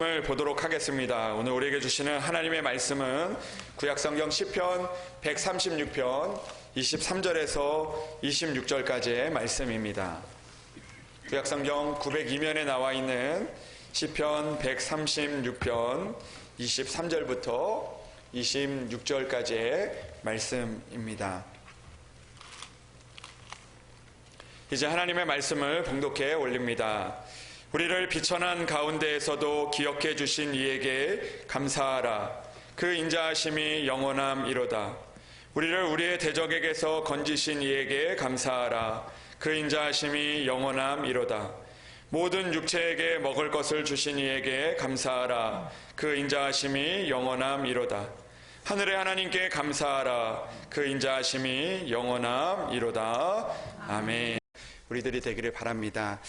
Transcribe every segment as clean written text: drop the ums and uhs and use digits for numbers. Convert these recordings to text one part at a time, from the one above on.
을 보도록 하겠습니다. 오늘 우리에게 주시는 하나님의 말씀은 구약성경 시편 136편 23절에서 26절까지의 말씀입니다. 구약성경 902면에 나와 있는 시편 136편 23절부터 26절까지의 말씀입니다. 이제 하나님의 말씀을 봉독해 올립니다. 우리를 비천한 가운데에서도 기억해 주신 이에게 감사하라. 그 인자하심이 영원함이로다. 우리를 우리의 대적에게서 건지신 이에게 감사하라. 그 인자하심이 영원함이로다. 모든 육체에게 먹을 것을 주신 이에게 감사하라. 그 인자하심이 영원함이로다. 하늘의 하나님께 감사하라. 그 인자하심이 영원함이로다. 아멘. 우리들이 되기를 바랍니다.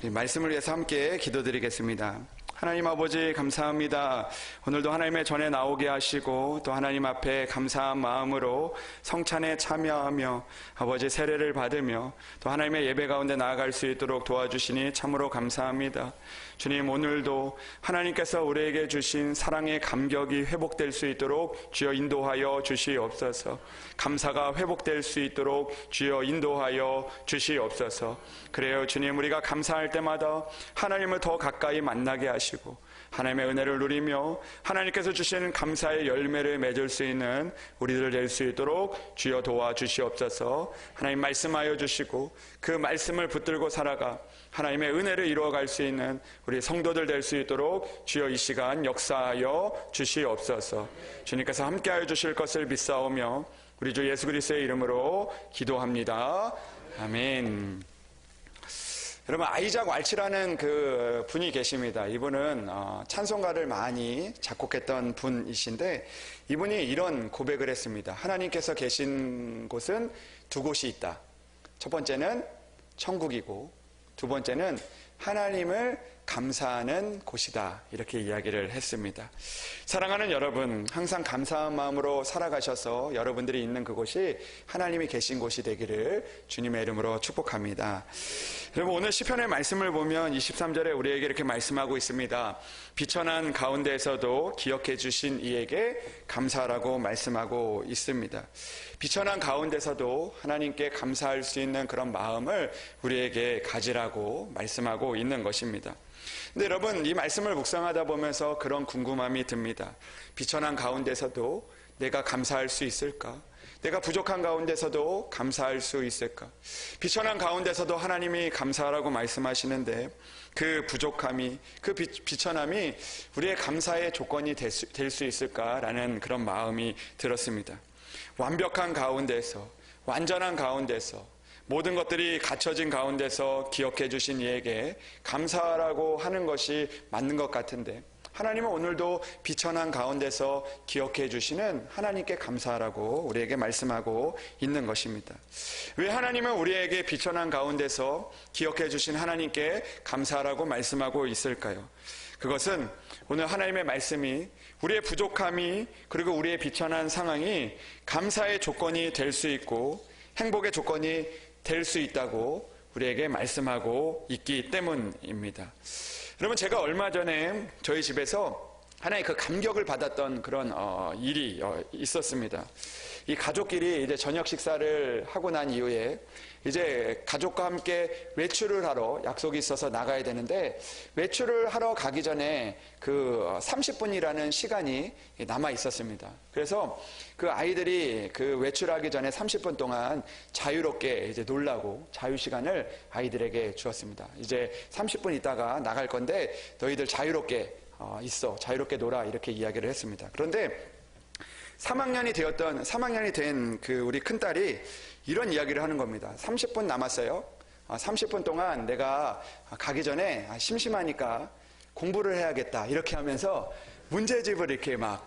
말씀을 위해서 함께 기도드리겠습니다. 하나님 아버지 감사합니다. 오늘도 하나님의 전에 나오게 하시고 또 하나님 앞에 감사한 마음으로 성찬에 참여하며 아버지 세례를 받으며 또 하나님의 예배 가운데 나아갈 수 있도록 도와주시니 참으로 감사합니다. 주님, 오늘도 하나님께서 우리에게 주신 사랑의 감격이 회복될 수 있도록 주여 인도하여 주시옵소서. 감사가 회복될 수 있도록 주여 인도하여 주시옵소서. 그래요 주님, 우리가 감사할 때마다 하나님을 더 가까이 만나게 하시고 하나님의 은혜를 누리며 하나님께서 주신 감사의 열매를 맺을 수 있는 우리들 될 수 있도록 주여 도와주시옵소서. 하나님 말씀하여 주시고 그 말씀을 붙들고 살아가 하나님의 은혜를 이루어갈 수 있는 우리 성도들 될 수 있도록 주여 이 시간 역사하여 주시옵소서. 주님께서 함께하여 주실 것을 믿사오며 우리 주 예수 그리스도의 이름으로 기도합니다. 아멘. 여러분, 아이작 왈츠라는 그 분이 계십니다. 이분은 찬송가를 많이 작곡했던 분이신데 이분이 이런 고백을 했습니다. 하나님께서 계신 곳은 두 곳이 있다. 첫 번째는 천국이고 두 번째는 하나님을 감사하는 곳이다. 이렇게 이야기를 했습니다. 사랑하는 여러분, 항상 감사한 마음으로 살아가셔서 여러분들이 있는 그곳이 하나님이 계신 곳이 되기를 주님의 이름으로 축복합니다. 여러분, 오늘 시편의 말씀을 보면 23절에 우리에게 이렇게 말씀하고 있습니다. 비천한 가운데에서도 기억해 주신 이에게 감사하라고 말씀하고 있습니다. 비천한 가운데서도 하나님께 감사할 수 있는 그런 마음을 우리에게 가지라고 말씀하고 있는 것입니다. 근데 여러분, 이 말씀을 묵상하다 보면서 그런 궁금함이 듭니다. 비천한 가운데서도 내가 감사할 수 있을까? 내가 부족한 가운데서도 감사할 수 있을까? 비천한 가운데서도 하나님이 감사하라고 말씀하시는데 그 부족함이, 그 비천함이 우리의 감사의 조건이 될 수 있을까라는 그런 마음이 들었습니다. 완벽한 가운데서, 완전한 가운데서, 모든 것들이 갖춰진 가운데서 기억해 주신 이에게 감사하라고 하는 것이 맞는 것 같은데 하나님은 오늘도 비천한 가운데서 기억해 주시는 하나님께 감사하라고 우리에게 말씀하고 있는 것입니다. 왜 하나님은 우리에게 비천한 가운데서 기억해 주신 하나님께 감사하라고 말씀하고 있을까요? 그것은 오늘 하나님의 말씀이 우리의 부족함이 그리고 우리의 비천한 상황이 감사의 조건이 될 수 있고 행복의 조건이 될 수 있다고 우리에게 말씀하고 있기 때문입니다. 여러분, 제가 얼마 전에 저희 집에서 하나의 그 감격을 받았던 그런 일이 있었습니다. 이 가족끼리 이제 저녁 식사를 하고 난 이후에 이제 가족과 함께 외출을 하러 약속이 있어서 나가야 되는데 외출을 하러 가기 전에 그 30분이라는 시간이 남아 있었습니다. 그래서 그 아이들이 그 외출하기 전에 30분 동안 자유롭게 이제 놀라고 자유 시간을 아이들에게 주었습니다. 이제 30분 있다가 나갈 건데 너희들 자유롭게 있어, 자유롭게 놀아, 이렇게 이야기를 했습니다. 그런데 3학년이 된 그 우리 큰딸이 이런 이야기를 하는 겁니다. 30분 남았어요. 30분 동안 내가 가기 전에 심심하니까 공부를 해야겠다. 이렇게 하면서 문제집을 이렇게 막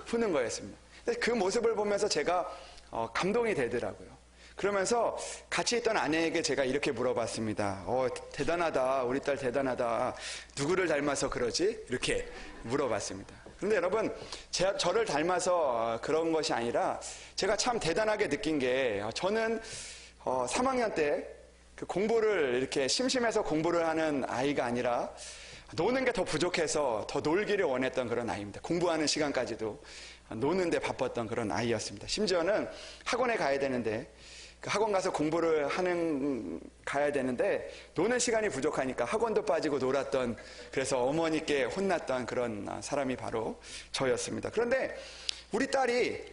푸는 거였습니다. 그 모습을 보면서 제가 감동이 되더라고요. 그러면서 같이 있던 아내에게 제가 이렇게 물어봤습니다. 대단하다. 우리 딸 대단하다. 누구를 닮아서 그러지? 이렇게 물어봤습니다. 그런데 여러분, 저를 닮아서 그런 것이 아니라 제가 참 대단하게 느낀 게 저는 3학년 때 그 공부를 이렇게 심심해서 공부를 하는 아이가 아니라 노는 게 더 부족해서 더 놀기를 원했던 그런 아이입니다. 공부하는 시간까지도 노는데 바빴던 그런 아이였습니다. 심지어는 학원에 가야 되는데 그 학원 가서 공부를 가야 되는데 노는 시간이 부족하니까 학원도 빠지고 놀았던, 그래서 어머니께 혼났던 그런 사람이 바로 저였습니다. 그런데 우리 딸이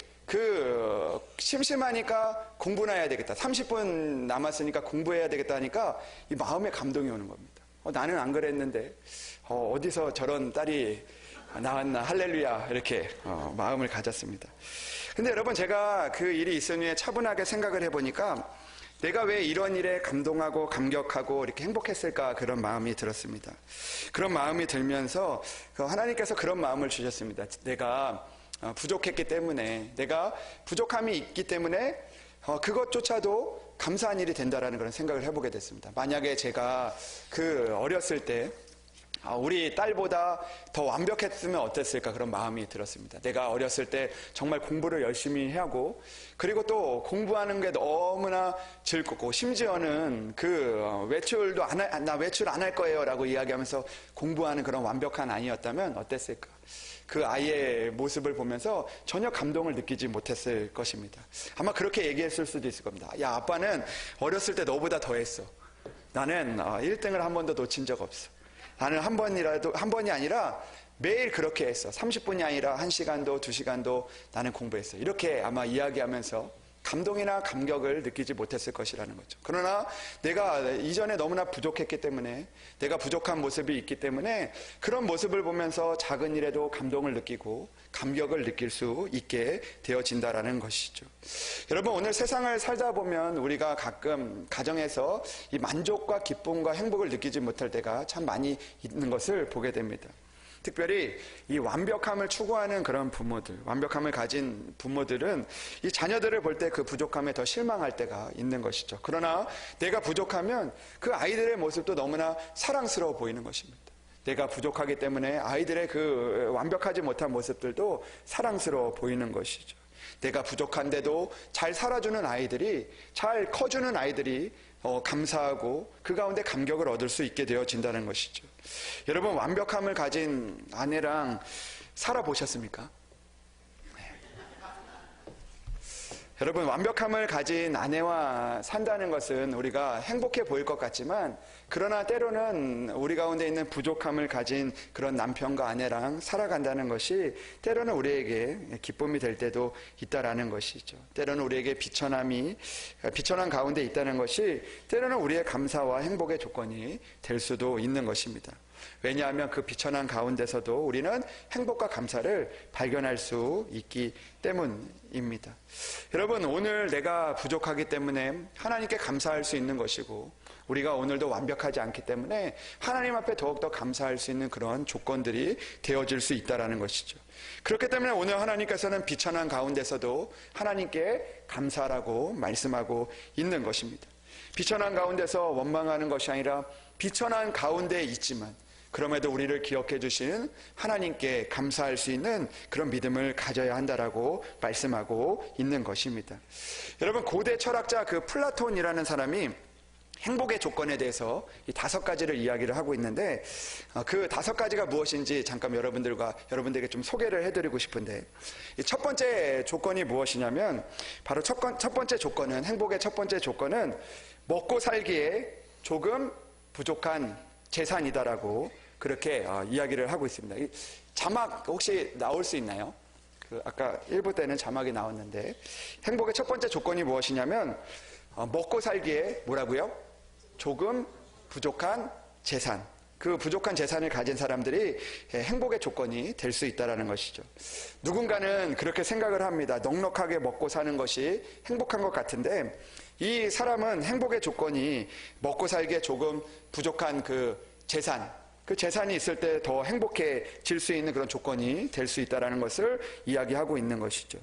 심심하니까 공부나 해야 되겠다, 30분 남았으니까 공부해야 되겠다 하니까 이 마음에 감동이 오는 겁니다. 나는 안 그랬는데 어디서 저런 딸이 나왔나, 할렐루야, 이렇게 마음을 가졌습니다. 근데 여러분, 제가 그 일이 있은 후에 차분하게 생각을 해보니까 내가 왜 이런 일에 감동하고 감격하고 이렇게 행복했을까, 그런 마음이 들었습니다. 그런 마음이 들면서 하나님께서 그런 마음을 주셨습니다. 내가 부족했기 때문에, 내가 부족함이 있기 때문에 그것조차도 감사한 일이 된다라는 그런 생각을 해보게 됐습니다. 만약에 제가 어렸을 때 우리 딸보다 더 완벽했으면 어땠을까, 그런 마음이 들었습니다. 내가 어렸을 때 정말 공부를 열심히 하고, 그리고 또 공부하는 게 너무나 즐겁고, 심지어는 외출도 나 외출 안 할 거예요 라고 이야기하면서 공부하는 그런 완벽한 아이였다면 어땠을까. 그 아이의 모습을 보면서 전혀 감동을 느끼지 못했을 것입니다. 아마 그렇게 얘기했을 수도 있을 겁니다. 야, 아빠는 어렸을 때 너보다 더 했어. 나는 1등을 한 번도 놓친 적 없어. 나는 한 번이 아니라 매일 그렇게 했어. 30분이 아니라 1시간도 2시간도 나는 공부했어. 이렇게 아마 이야기하면서 감동이나 감격을 느끼지 못했을 것이라는 거죠. 그러나 내가 이전에 너무나 부족했기 때문에, 내가 부족한 모습이 있기 때문에 그런 모습을 보면서 작은 일에도 감동을 느끼고 감격을 느낄 수 있게 되어진다라는 것이죠. 여러분, 오늘 세상을 살다 보면 우리가 가끔 가정에서 이 만족과 기쁨과 행복을 느끼지 못할 때가 참 많이 있는 것을 보게 됩니다. 특별히 이 완벽함을 추구하는 그런 부모들, 완벽함을 가진 부모들은 이 자녀들을 볼 때 그 부족함에 더 실망할 때가 있는 것이죠. 그러나 내가 부족하면 그 아이들의 모습도 너무나 사랑스러워 보이는 것입니다. 내가 부족하기 때문에 아이들의 그 완벽하지 못한 모습들도 사랑스러워 보이는 것이죠. 내가 부족한데도 잘 살아주는 아이들이, 잘 커주는 아이들이 감사하고 그 가운데 감격을 얻을 수 있게 되어진다는 것이죠. 여러분, 완벽함을 가진 아내랑 살아보셨습니까? 네. 여러분, 완벽함을 가진 아내와 산다는 것은 우리가 행복해 보일 것 같지만, 그러나 때로는 우리 가운데 있는 부족함을 가진 그런 남편과 아내랑 살아간다는 것이 때로는 우리에게 기쁨이 될 때도 있다라는 것이죠. 때로는 우리에게 비천한 가운데 있다는 것이 때로는 우리의 감사와 행복의 조건이 될 수도 있는 것입니다. 왜냐하면 그 비천한 가운데서도 우리는 행복과 감사를 발견할 수 있기 때문입니다. 여러분, 오늘 내가 부족하기 때문에 하나님께 감사할 수 있는 것이고, 우리가 오늘도 완벽하지 않기 때문에 하나님 앞에 더욱더 감사할 수 있는 그런 조건들이 되어질 수 있다는 것이죠. 그렇기 때문에 오늘 하나님께서는 비천한 가운데서도 하나님께 감사라고 말씀하고 있는 것입니다. 비천한 가운데서 원망하는 것이 아니라 비천한 가운데에 있지만 그럼에도 우리를 기억해 주시는 하나님께 감사할 수 있는 그런 믿음을 가져야 한다라고 말씀하고 있는 것입니다. 여러분, 고대 철학자 플라톤이라는 사람이 행복의 조건에 대해서 이 5가지를 이야기를 하고 있는데, 그 5가지가 무엇인지 잠깐 여러분들에게 좀 소개를 해드리고 싶은데, 이 첫 번째 조건이 무엇이냐면, 바로 첫 번째 조건은, 행복의 첫 번째 조건은 먹고 살기에 조금 부족한 재산이다라고 그렇게 이야기를 하고 있습니다. 이 자막 혹시 나올 수 있나요? 아까 1부 때는 자막이 나왔는데, 행복의 첫 번째 조건이 무엇이냐면 먹고 살기에 뭐라고요? 조금 부족한 재산. 그 부족한 재산을 가진 사람들이 행복의 조건이 될 수 있다는 것이죠. 누군가는 그렇게 생각을 합니다. 넉넉하게 먹고 사는 것이 행복한 것 같은데, 이 사람은 행복의 조건이 먹고 살기에 조금 부족한 그 재산이 있을 때 더 행복해질 수 있는 그런 조건이 될 수 있다는 것을 이야기하고 있는 것이죠.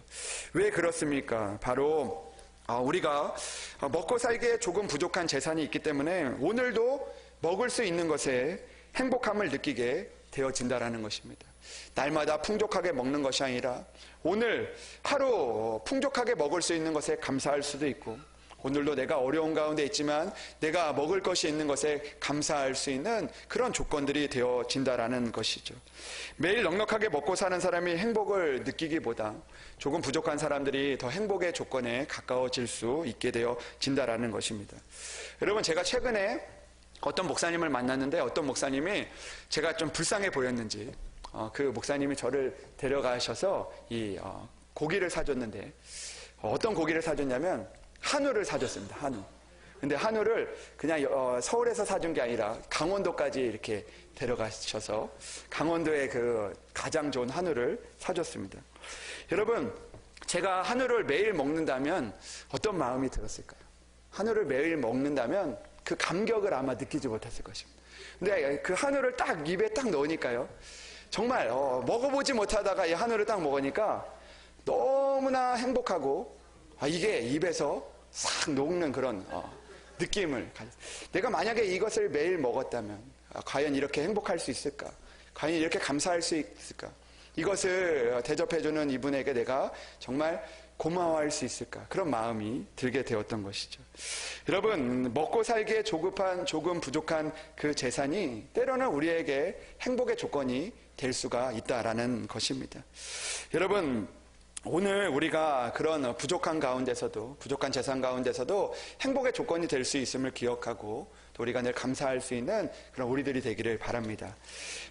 왜 그렇습니까? 바로 우리가 먹고 살기에 조금 부족한 재산이 있기 때문에 오늘도 먹을 수 있는 것에 행복함을 느끼게 되어진다는 것입니다. 날마다 풍족하게 먹는 것이 아니라 오늘 하루 풍족하게 먹을 수 있는 것에 감사할 수도 있고, 오늘도 내가 어려운 가운데 있지만 내가 먹을 것이 있는 것에 감사할 수 있는 그런 조건들이 되어진다라는 것이죠. 매일 넉넉하게 먹고 사는 사람이 행복을 느끼기보다 조금 부족한 사람들이 더 행복의 조건에 가까워질 수 있게 되어진다라는 것입니다. 여러분, 제가 최근에 어떤 목사님을 만났는데 어떤 목사님이 제가 좀 불쌍해 보였는지 그 목사님이 저를 데려가셔서 고기를 사줬는데 어떤 고기를 사줬냐면 한우를 사줬습니다. 한우. 근데 한우를 그냥 서울에서 사준 게 아니라 강원도까지 이렇게 데려가셔서 강원도의 그 가장 좋은 한우를 사줬습니다. 여러분, 제가 한우를 매일 먹는다면 어떤 마음이 들었을까요? 한우를 매일 먹는다면 그 감격을 아마 느끼지 못했을 것입니다. 근데 그 한우를 딱 입에 딱 넣으니까요. 정말 먹어보지 못하다가 이 한우를 딱 먹으니까 너무나 행복하고 이게 입에서 싹 녹는 그런 느낌을 내가 만약에 이것을 매일 먹었다면 과연 이렇게 행복할 수 있을까? 과연 이렇게 감사할 수 있을까? 이것을 대접해주는 이분에게 내가 정말 고마워할 수 있을까? 그런 마음이 들게 되었던 것이죠. 여러분, 먹고 살기에 조금 부족한 그 재산이 때로는 우리에게 행복의 조건이 될 수가 있다라는 것입니다. 여러분, 오늘 우리가 그런 부족한 가운데서도, 부족한 재산 가운데서도 행복의 조건이 될 수 있음을 기억하고 또 우리가 늘 감사할 수 있는 그런 우리들이 되기를 바랍니다.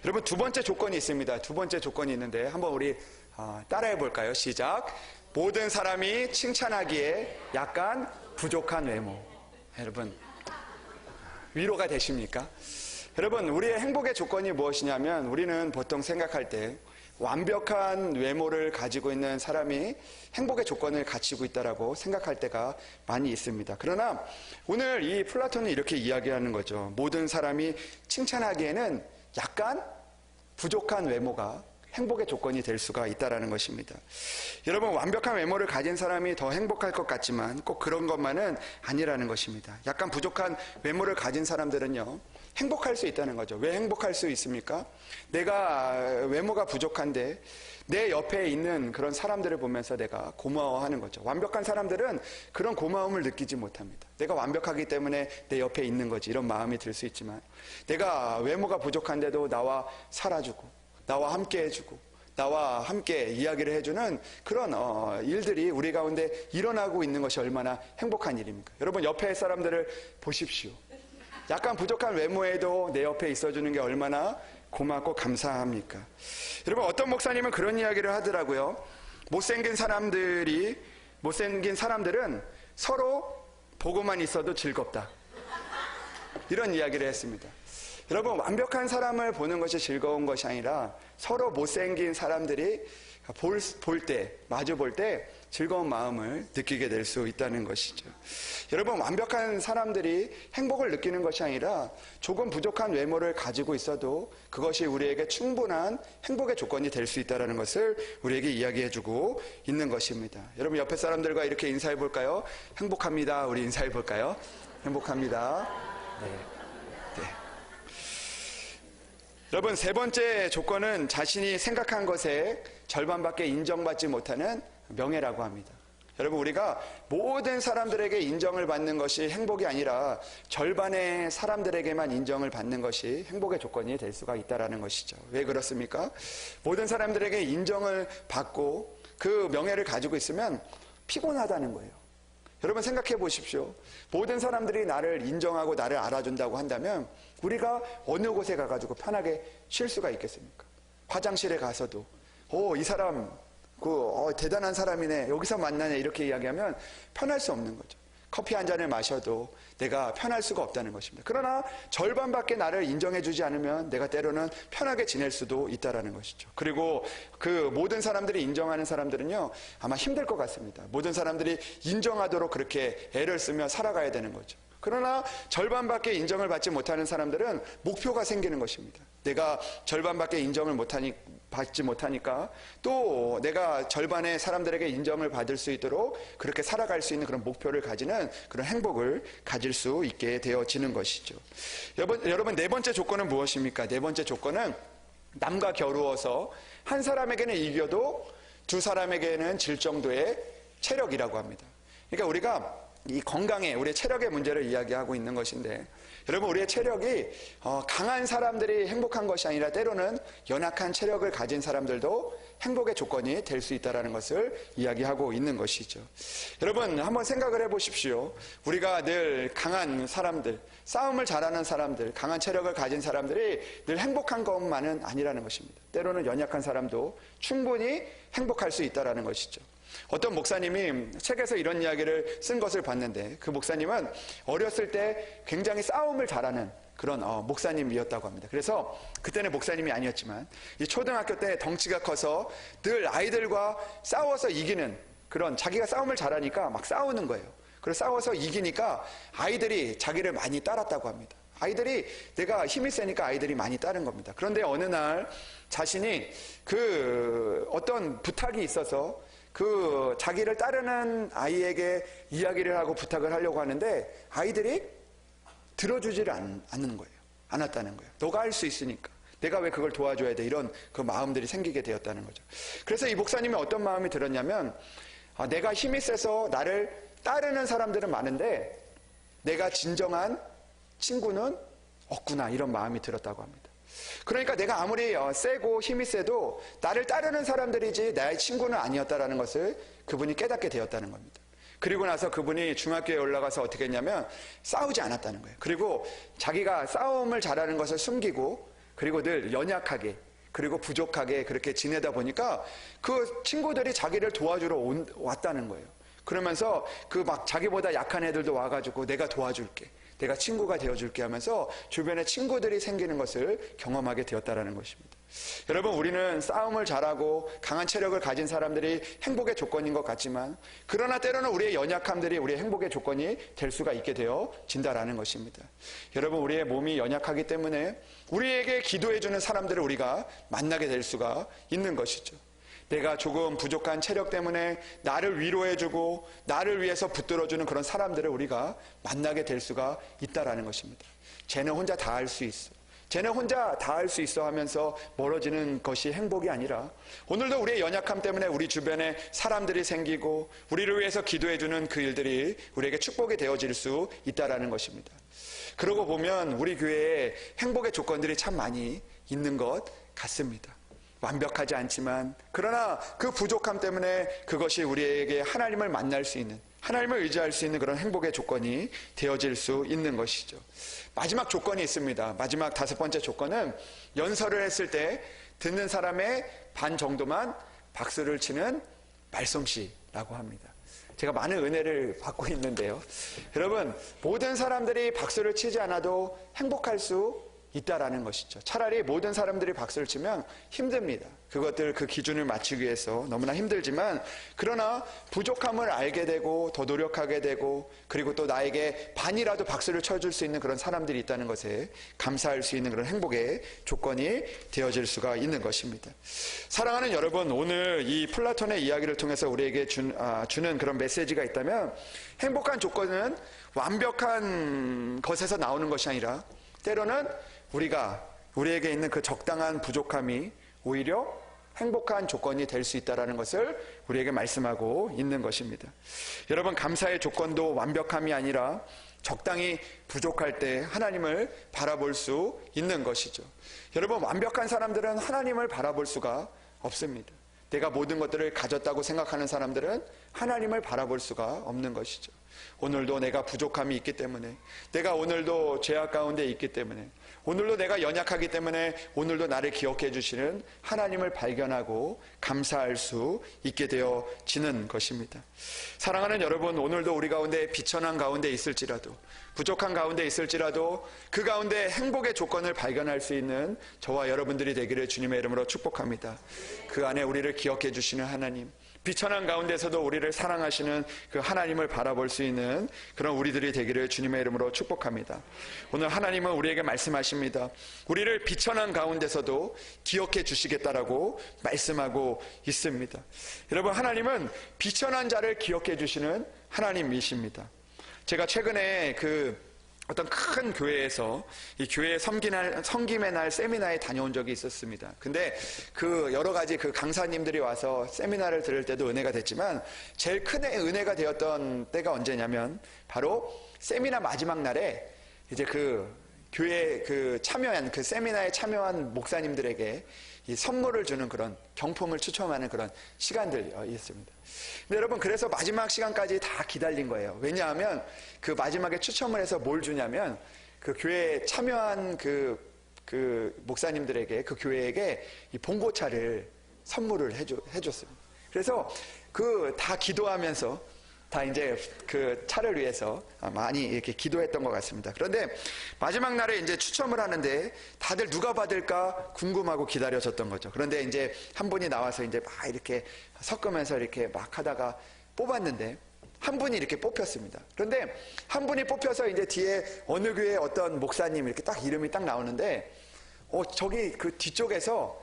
여러분, 두 번째 조건이 있습니다. 두 번째 조건이 있는데 한번 우리 따라해 볼까요? 시작. 모든 사람이 칭찬하기에 약간 부족한 외모. 여러분, 위로가 되십니까? 여러분, 우리의 행복의 조건이 무엇이냐면 우리는 보통 생각할 때 완벽한 외모를 가지고 있는 사람이 행복의 조건을 갖추고 있다라고 생각할 때가 많이 있습니다. 그러나 오늘 이 플라톤은 이렇게 이야기하는 거죠. 모든 사람이 칭찬하기에는 약간 부족한 외모가 행복의 조건이 될 수가 있다는 것입니다. 여러분, 완벽한 외모를 가진 사람이 더 행복할 것 같지만 꼭 그런 것만은 아니라는 것입니다. 약간 부족한 외모를 가진 사람들은요, 행복할 수 있다는 거죠. 왜 행복할 수 있습니까? 내가 외모가 부족한데 내 옆에 있는 그런 사람들을 보면서 내가 고마워하는 거죠. 완벽한 사람들은 그런 고마움을 느끼지 못합니다. 내가 완벽하기 때문에 내 옆에 있는 거지, 이런 마음이 들 수 있지만 내가 외모가 부족한데도 나와 살아주고 나와 함께 해주고 나와 함께 이야기를 해주는 그런 일들이 우리 가운데 일어나고 있는 것이 얼마나 행복한 일입니까? 여러분, 옆에 사람들을 보십시오. 약간 부족한 외모에도 내 옆에 있어주는 게 얼마나 고맙고 감사합니까? 여러분, 어떤 목사님은 그런 이야기를 하더라고요. 못생긴 사람들은 서로 보고만 있어도 즐겁다, 이런 이야기를 했습니다. 여러분, 완벽한 사람을 보는 것이 즐거운 것이 아니라 서로 못생긴 사람들이 마주 볼 때 즐거운 마음을 느끼게 될 수 있다는 것이죠. 여러분, 완벽한 사람들이 행복을 느끼는 것이 아니라 조금 부족한 외모를 가지고 있어도 그것이 우리에게 충분한 행복의 조건이 될 수 있다는 것을 우리에게 이야기해주고 있는 것입니다. 여러분, 옆에 사람들과 이렇게 인사해 볼까요? 행복합니다. 우리 인사해 볼까요? 행복합니다. 네. 여러분, 세 번째 조건은 자신이 생각한 것의 절반밖에 인정받지 못하는 명예라고 합니다. 여러분, 우리가 모든 사람들에게 인정을 받는 것이 행복이 아니라 절반의 사람들에게만 인정을 받는 것이 행복의 조건이 될 수가 있다는 것이죠. 왜 그렇습니까? 모든 사람들에게 인정을 받고 그 명예를 가지고 있으면 피곤하다는 거예요. 여러분, 생각해 보십시오. 모든 사람들이 나를 인정하고 나를 알아준다고 한다면 우리가 어느 곳에 가가지고 편하게 쉴 수가 있겠습니까? 화장실에 가서도 이 사람 대단한 사람이네, 여기서 만나네, 이렇게 이야기하면 편할 수 없는 거죠. 커피 한 잔을 마셔도 내가 편할 수가 없다는 것입니다. 그러나 절반밖에 나를 인정해주지 않으면 내가 때로는 편하게 지낼 수도 있다는 것이죠. 그리고 그 모든 사람들이 인정하는 사람들은요, 아마 힘들 것 같습니다. 모든 사람들이 인정하도록 그렇게 애를 쓰며 살아가야 되는 거죠. 그러나 절반밖에 인정을 받지 못하는 사람들은 목표가 생기는 것입니다. 내가 절반밖에 인정을 받지 못하니까 또 내가 절반의 사람들에게 인정을 받을 수 있도록 그렇게 살아갈 수 있는 그런 목표를 가지는 그런 행복을 가질 수 있게 되어지는 것이죠. 여러분, 네 번째 조건은 무엇입니까? 네 번째 조건은 남과 겨루어서 한 사람에게는 이겨도 두 사람에게는 질 정도의 체력이라고 합니다. 그러니까 우리가 이 건강에 우리의 체력의 문제를 이야기하고 있는 것인데 여러분 우리의 체력이 강한 사람들이 행복한 것이 아니라 때로는 연약한 체력을 가진 사람들도 행복의 조건이 될 수 있다는 것을 이야기하고 있는 것이죠. 여러분 한번 생각을 해보십시오. 우리가 늘 강한 사람들, 싸움을 잘하는 사람들, 강한 체력을 가진 사람들이 늘 행복한 것만은 아니라는 것입니다. 때로는 연약한 사람도 충분히 행복할 수 있다는 것이죠. 어떤 목사님이 책에서 이런 이야기를 쓴 것을 봤는데 그 목사님은 어렸을 때 굉장히 싸움을 잘하는 그런 목사님이었다고 합니다. 그래서 그때는 목사님이 아니었지만 이 초등학교 때 덩치가 커서 늘 아이들과 싸워서 이기는 그런 자기가 싸움을 잘하니까 막 싸우는 거예요. 그래서 싸워서 이기니까 아이들이 자기를 많이 따랐다고 합니다. 아이들이 내가 힘이 세니까 아이들이 많이 따른 겁니다. 그런데 어느 날 자신이 그 어떤 부탁이 있어서 그 자기를 따르는 아이에게 이야기를 하고 부탁을 하려고 하는데 아이들이 들어주지를 않는 거예요. 않았다는 거예요. 너가 할 수 있으니까. 내가 왜 그걸 도와줘야 돼? 이런 그 마음들이 생기게 되었다는 거죠. 그래서 이 목사님이 어떤 마음이 들었냐면 내가 힘이 세서 나를 따르는 사람들은 많은데 내가 진정한 친구는 없구나 이런 마음이 들었다고 합니다. 그러니까 내가 아무리 세고 힘이 세도 나를 따르는 사람들이지 나의 친구는 아니었다라는 것을 그분이 깨닫게 되었다는 겁니다. 그리고 나서 그분이 중학교에 올라가서 어떻게 했냐면 싸우지 않았다는 거예요. 그리고 자기가 싸움을 잘하는 것을 숨기고 그리고 늘 연약하게 그리고 부족하게 그렇게 지내다 보니까 그 친구들이 자기를 도와주러 왔다는 거예요. 그러면서 그 막 자기보다 약한 애들도 와가지고 내가 도와줄게. 내가 친구가 되어줄게 하면서 주변에 친구들이 생기는 것을 경험하게 되었다는 것입니다. 여러분 우리는 싸움을 잘하고 강한 체력을 가진 사람들이 행복의 조건인 것 같지만 그러나 때로는 우리의 연약함들이 우리의 행복의 조건이 될 수가 있게 되어진다라는 것입니다. 여러분 우리의 몸이 연약하기 때문에 우리에게 기도해주는 사람들을 우리가 만나게 될 수가 있는 것이죠. 내가 조금 부족한 체력 때문에 나를 위로해주고 나를 위해서 붙들어주는 그런 사람들을 우리가 만나게 될 수가 있다라는 것입니다. 쟤는 혼자 다 할 수 있어. 쟤는 혼자 다 할 수 있어 하면서 멀어지는 것이 행복이 아니라 오늘도 우리의 연약함 때문에 우리 주변에 사람들이 생기고 우리를 위해서 기도해주는 그 일들이 우리에게 축복이 되어질 수 있다라는 것입니다. 그러고 보면 우리 교회에 행복의 조건들이 참 많이 있는 것 같습니다. 완벽하지 않지만 그러나 그 부족함 때문에 그것이 우리에게 하나님을 만날 수 있는 하나님을 의지할 수 있는 그런 행복의 조건이 되어질 수 있는 것이죠. 마지막 조건이 있습니다. 마지막 5번째 조건은 연설을 했을 때 듣는 사람의 반 정도만 박수를 치는 말솜씨라고 합니다. 제가 많은 은혜를 받고 있는데요. 여러분 모든 사람들이 박수를 치지 않아도 행복할 수 있다라는 것이죠. 차라리 모든 사람들이 박수를 치면 힘듭니다. 그것들 그 기준을 맞추기 위해서 너무나 힘들지만 그러나 부족함을 알게 되고 더 노력하게 되고 그리고 또 나에게 반이라도 박수를 쳐줄 수 있는 그런 사람들이 있다는 것에 감사할 수 있는 그런 행복의 조건이 되어질 수가 있는 것입니다. 사랑하는 여러분, 오늘 이 플라톤의 이야기를 통해서 우리에게 주는 그런 메시지가 있다면 행복한 조건은 완벽한 것에서 나오는 것이 아니라 때로는 우리에게 있는 그 적당한 부족함이 오히려 행복한 조건이 될 수 있다는 것을 우리에게 말씀하고 있는 것입니다. 여러분 감사의 조건도 완벽함이 아니라 적당히 부족할 때 하나님을 바라볼 수 있는 것이죠. 여러분 완벽한 사람들은 하나님을 바라볼 수가 없습니다. 내가 모든 것들을 가졌다고 생각하는 사람들은 하나님을 바라볼 수가 없는 것이죠. 오늘도 내가 부족함이 있기 때문에 내가 오늘도 죄악 가운데 있기 때문에 오늘도 내가 연약하기 때문에 오늘도 나를 기억해 주시는 하나님을 발견하고 감사할 수 있게 되어지는 것입니다. 사랑하는 여러분, 오늘도 우리 가운데 비천한 가운데 있을지라도 부족한 가운데 있을지라도 그 가운데 행복의 조건을 발견할 수 있는 저와 여러분들이 되기를 주님의 이름으로 축복합니다. 그 안에 우리를 기억해 주시는 하나님, 비천한 가운데서도 우리를 사랑하시는 그 하나님을 바라볼 수 있는 그런 우리들이 되기를 주님의 이름으로 축복합니다. 오늘 하나님은 우리에게 말씀하십니다. 우리를 비천한 가운데서도 기억해 주시겠다라고 말씀하고 있습니다. 여러분 하나님은 비천한 자를 기억해 주시는 하나님이십니다. 제가 최근에 어떤 큰 교회에서 이 교회 섬김의 날 세미나에 다녀온 적이 있었습니다. 근데 그 여러 가지 그 강사님들이 와서 세미나를 들을 때도 은혜가 됐지만 제일 큰 은혜가 되었던 때가 언제냐면 바로 세미나 마지막 날에 이제 그 교회에 참여한 그 세미나에 참여한 목사님들에게 이 선물을 주는 그런 경품을 추첨하는 그런 시간들이었습니다. 근데 여러분, 그래서 마지막 시간까지 다 기다린 거예요. 왜냐하면 그 마지막에 추첨을 해서 뭘 주냐면 그 교회에 참여한 그 목사님들에게, 그 교회에게 이 봉고차를 선물을 해줬습니다. 그래서 다 기도하면서 다 이제 그 차를 위해서 많이 이렇게 기도했던 것 같습니다. 그런데 마지막 날에 이제 추첨을 하는데 다들 누가 받을까 궁금하고 기다려졌던 거죠. 그런데 이제 한 분이 나와서 이제 막 이렇게 섞으면서 이렇게 막 하다가 뽑았는데 한 분이 이렇게 뽑혔습니다. 그런데 한 분이 뽑혀서 이제 뒤에 어느 교회 어떤 목사님 이렇게 딱 이름이 딱 나오는데 저기 그 뒤쪽에서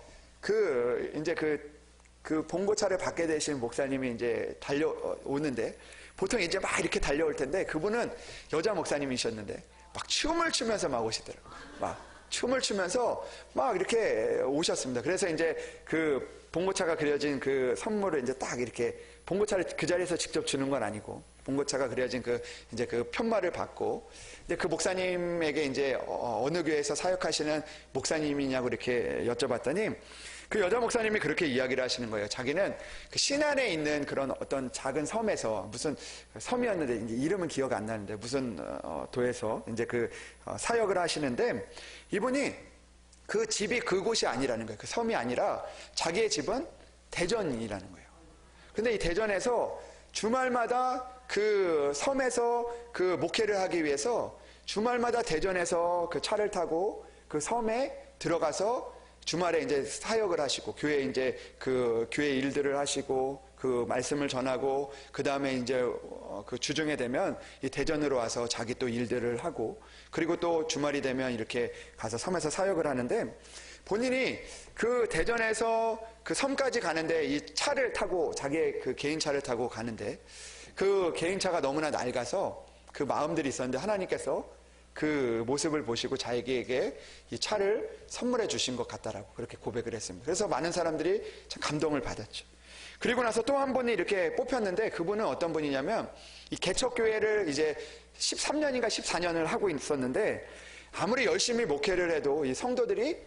이제 그 봉고차를 받게 되신 목사님이 이제 달려오는데 보통 이제 막 이렇게 달려올 텐데 그분은 여자 목사님이셨는데 막 춤을 추면서 막 오시더라고요. 막 춤을 추면서 막 이렇게 오셨습니다. 그래서 이제 그 봉고차가 그려진 그 선물을 이제 딱 이렇게 봉고차를 그 자리에서 직접 주는 건 아니고 봉고차가 그려진 이제 그 편말을 받고 이제 그 목사님에게 이제 어느 교회에서 사역하시는 목사님이냐고 이렇게 여쭤봤더니 그 여자 목사님이 그렇게 이야기를 하시는 거예요. 자기는 그 신안에 있는 그런 어떤 작은 섬에서 무슨 섬이었는데 이제 이름은 기억 안 나는데 무슨 도에서 이제 사역을 하시는데 이분이 그 집이 그곳이 아니라는 거예요. 그 섬이 아니라 자기의 집은 대전이라는 거예요. 근데 이 대전에서 주말마다 그 섬에서 그 목회를 하기 위해서 주말마다 대전에서 그 차를 타고 그 섬에 들어가서 주말에 이제 사역을 하시고 교회 이제 그 교회 일들을 하시고 그 말씀을 전하고 그 다음에 이제 그 주중에 되면 이 대전으로 와서 자기 또 일들을 하고 그리고 또 주말이 되면 이렇게 가서 섬에서 사역을 하는데 본인이 그 대전에서 그 섬까지 가는데 이 차를 타고 자기의 그 개인차를 타고 가는데 그 개인차가 너무나 낡아서 그 마음들이 있었는데 하나님께서 그 모습을 보시고 자기에게 이 차를 선물해 주신 것 같다라고 그렇게 고백을 했습니다. 그래서 많은 사람들이 참 감동을 받았죠. 그리고 나서 또 한 분이 이렇게 뽑혔는데 그분은 어떤 분이냐면 이 개척교회를 이제 13년인가 14년을 하고 있었는데 아무리 열심히 목회를 해도 이 성도들이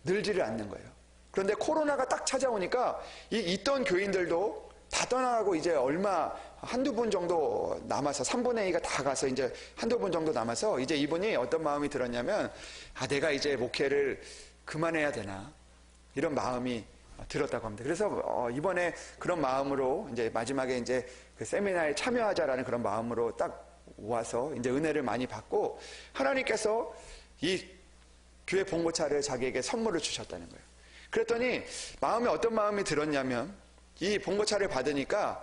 늘지를 않는 거예요. 그런데 코로나가 딱 찾아오니까 있던 교인들도 다 떠나가고 이제 한두 분 정도 남아서 3분의 2가 다 가서 이제 한두 분 정도 남아서 이제 이분이 어떤 마음이 들었냐면 내가 이제 목회를 그만해야 되나 이런 마음이 들었다고 합니다. 그래서 이번에 그런 마음으로 이제 마지막에 이제 그 세미나에 참여하자라는 그런 마음으로 딱 와서 이제 은혜를 많이 받고 하나님께서 이 교회 봉고차를 자기에게 선물을 주셨다는 거예요. 그랬더니 마음에 어떤 마음이 들었냐면 이 봉고차를 받으니까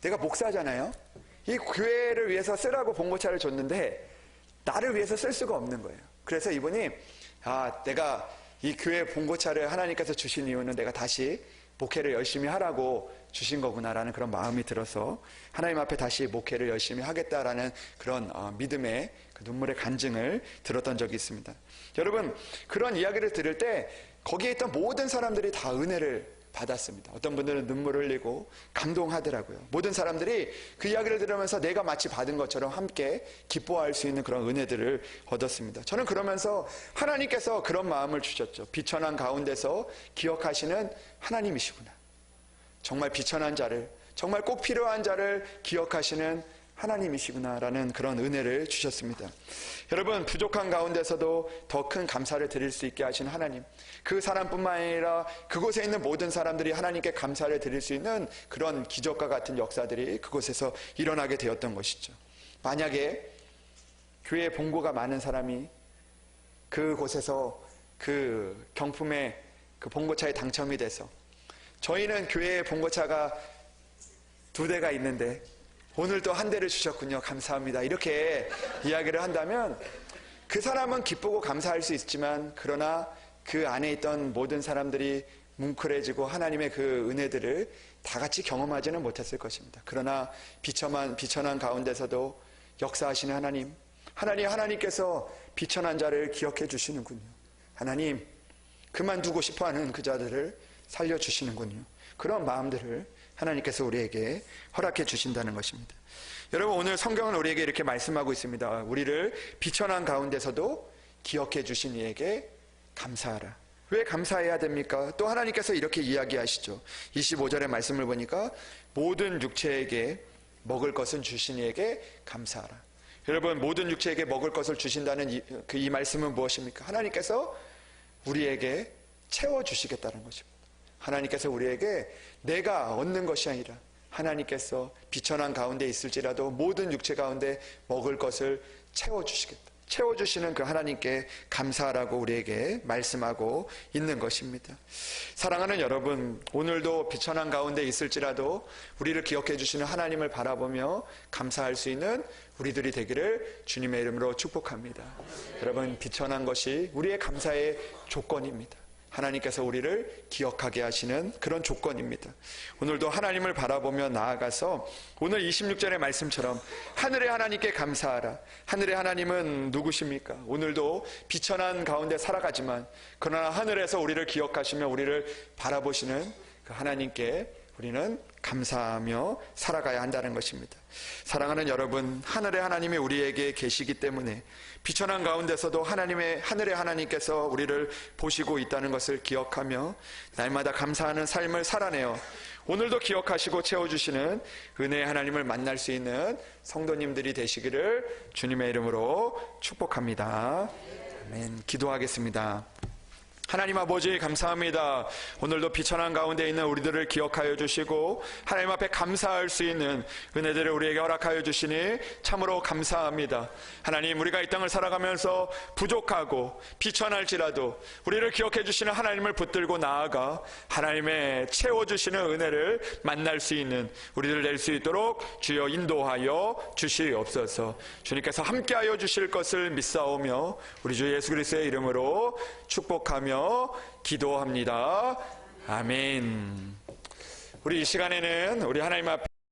내가 목사잖아요. 이 교회를 위해서 쓰라고 봉고차를 줬는데 나를 위해서 쓸 수가 없는 거예요. 그래서 이분이 내가 이 교회 봉고차를 하나님께서 주신 이유는 내가 다시 목회를 열심히 하라고 주신 거구나라는 그런 마음이 들어서 하나님 앞에 다시 목회를 열심히 하겠다라는 그런 믿음의 그 눈물의 간증을 들었던 적이 있습니다. 여러분, 그런 이야기를 들을 때 거기에 있던 모든 사람들이 다 은혜를 받았습니다. 어떤 분들은 눈물을 흘리고 감동하더라고요. 모든 사람들이 그 이야기를 들으면서 내가 마치 받은 것처럼 함께 기뻐할 수 있는 그런 은혜들을 얻었습니다. 저는 그러면서 하나님께서 그런 마음을 주셨죠. 비천한 가운데서 기억하시는 하나님이시구나. 정말 비천한 자를, 정말 꼭 필요한 자를 기억하시는 하나님이시구나라는 그런 은혜를 주셨습니다. 여러분, 부족한 가운데서도 더 큰 감사를 드릴 수 있게 하신 하나님, 그 사람뿐만 아니라 그곳에 있는 모든 사람들이 하나님께 감사를 드릴 수 있는 그런 기적과 같은 역사들이 그곳에서 일어나게 되었던 것이죠. 만약에 교회에 봉고가 많은 사람이 그곳에서 그 경품에 그 봉고차에 당첨이 돼서 저희는 교회에 봉고차가 2대가 있는데 오늘도 1대를 주셨군요. 감사합니다. 이렇게 이야기를 한다면 그 사람은 기쁘고 감사할 수 있지만 그러나 그 안에 있던 모든 사람들이 뭉클해지고 하나님의 그 은혜들을 다 같이 경험하지는 못했을 것입니다. 그러나 비천한 가운데서도 역사하시는 하나님, 하나님께서 비천한 자를 기억해 주시는군요. 하나님, 그만두고 싶어하는 그 자들을 살려주시는군요. 그런 마음들을 하나님께서 우리에게 허락해 주신다는 것입니다. 여러분, 오늘 성경은 우리에게 이렇게 말씀하고 있습니다. 우리를 비천한 가운데서도 기억해 주신 이에게 감사하라. 왜 감사해야 됩니까? 또 하나님께서 이렇게 이야기하시죠. 25절의 말씀을 보니까 모든 육체에게 먹을 것은 주신 이에게 감사하라. 여러분, 모든 육체에게 먹을 것을 주신다는 이 말씀은 무엇입니까? 하나님께서 우리에게 채워주시겠다는 것입니다. 하나님께서 우리에게 내가 얻는 것이 아니라 하나님께서 비천한 가운데 있을지라도 모든 육체 가운데 먹을 것을 채워주시겠다. 채워주시는 그 하나님께 감사하라고 우리에게 말씀하고 있는 것입니다. 사랑하는 여러분, 오늘도 비천한 가운데 있을지라도 우리를 기억해 주시는 하나님을 바라보며 감사할 수 있는 우리들이 되기를 주님의 이름으로 축복합니다. 여러분, 비천한 것이 우리의 감사의 조건입니다. 하나님께서 우리를 기억하게 하시는 그런 조건입니다. 오늘도 하나님을 바라보며 나아가서 오늘 26절의 말씀처럼 하늘의 하나님께 감사하라. 하늘의 하나님은 누구십니까? 오늘도 비천한 가운데 살아가지만 그러나 하늘에서 우리를 기억하시며 우리를 바라보시는 그 하나님께 우리는 감사하며 살아가야 한다는 것입니다. 사랑하는 여러분, 하늘의 하나님이 우리에게 계시기 때문에 비천한 가운데서도 하늘의 하나님께서 우리를 보시고 있다는 것을 기억하며 날마다 감사하는 삶을 살아내어 오늘도 기억하시고 채워주시는 은혜의 하나님을 만날 수 있는 성도님들이 되시기를 주님의 이름으로 축복합니다. 아멘. 기도하겠습니다. 하나님 아버지, 감사합니다. 오늘도 비천한 가운데 있는 우리들을 기억하여 주시고 하나님 앞에 감사할 수 있는 은혜들을 우리에게 허락하여 주시니 참으로 감사합니다. 하나님, 우리가 이 땅을 살아가면서 부족하고 비천할지라도 우리를 기억해 주시는 하나님을 붙들고 나아가 하나님의 채워주시는 은혜를 만날 수 있는 우리들 될 수 있도록 주여 인도하여 주시옵소서. 주님께서 함께하여 주실 것을 믿사오며 우리 주 예수 그리스도의 이름으로 축복하며 기도합니다. 아멘. 우리 이 시간에는 우리 하나님 앞에